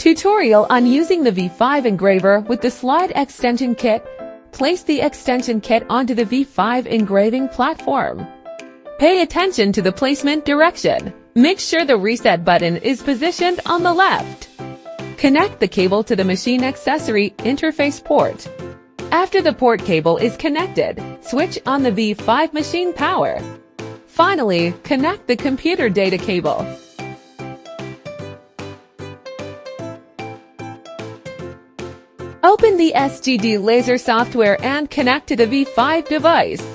Tutorial on using the V5 engraver with the slide extension kit. Place the extension kit onto the V5 engraving platform. Pay attention to the placement direction. Make sure the reset button is positioned on the left. Connect the cable to the machine accessory interface port. After the port cable is connected, switch on the V5 machine power. Finally, connect the computer data cable. Open the SGD laser software and connect to the V5 device.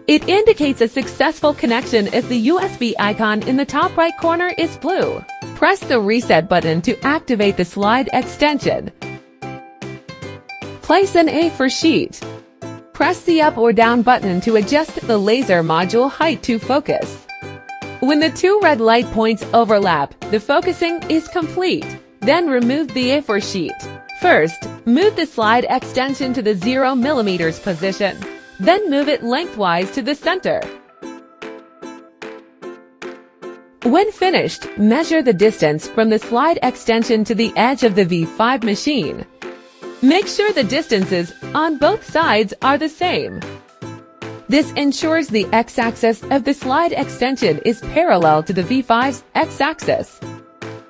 It indicates a successful connection if the USB icon in the top right corner is blue. Press the reset button to activate the slide extension. Place an A4 sheet. Press the up or down button to adjust the laser module height to focus. When the two red light points overlap, the focusing is complete. Then remove the A4 sheet. First, move the slide extension to the 0 mm position. Then move it lengthwise to the center. When finished, measure the distance from the slide extension to the edge of the V5 machine. Make sure the distances on both sides are the same. This ensures the x-axis of the slide extension is parallel to the V5's x-axis.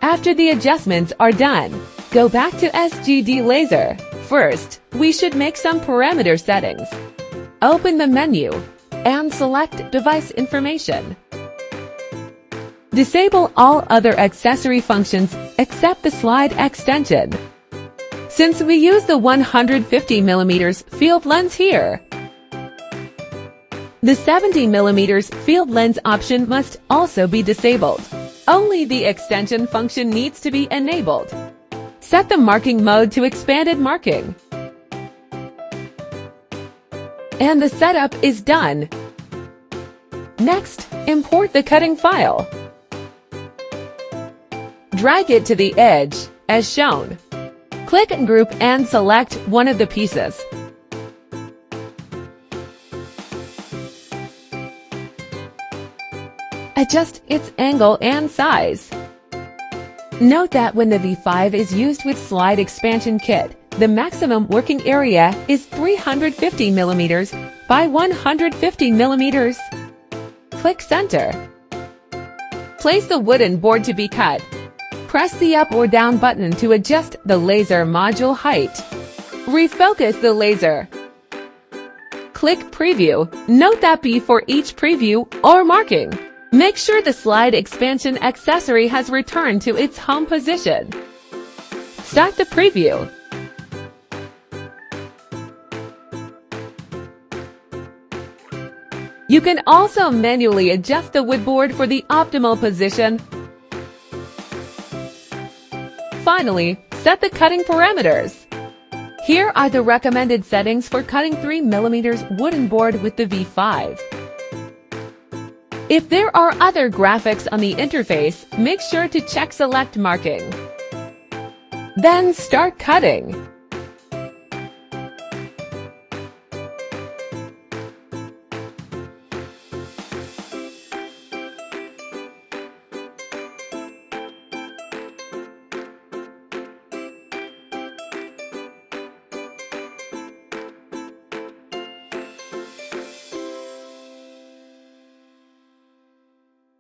After the adjustments are done, go back to SGD Laser. First, we should make some parameter settings. Open the menu and select Device Information. Disable all other accessory functions except the slide extension. Since we use the 150 mm field lens here, the 70 mm field lens option must also be disabled. Only the extension function needs to be enabled. Set the marking mode to expanded marking. And the setup is done. Next, import the cutting file. Drag it to the edge, as shown. Click and group and select one of the pieces. Adjust its angle and size. Note that when the V5 is used with slide expansion kit, the maximum working area is 350 mm by 150 mm. Click center. Place the wooden board to be cut. Press the up or down button to adjust the laser module height. Refocus the laser. Click Preview. Note that before each preview or marking, make sure the slide expansion accessory has returned to its home position. Start the preview. You can also manually adjust the wood board for the optimal position. Finally, set the cutting parameters. Here are the recommended settings for cutting 3 mm wooden board with the V5. If there are other graphics on the interface, make sure to check Select Marking. Then start cutting.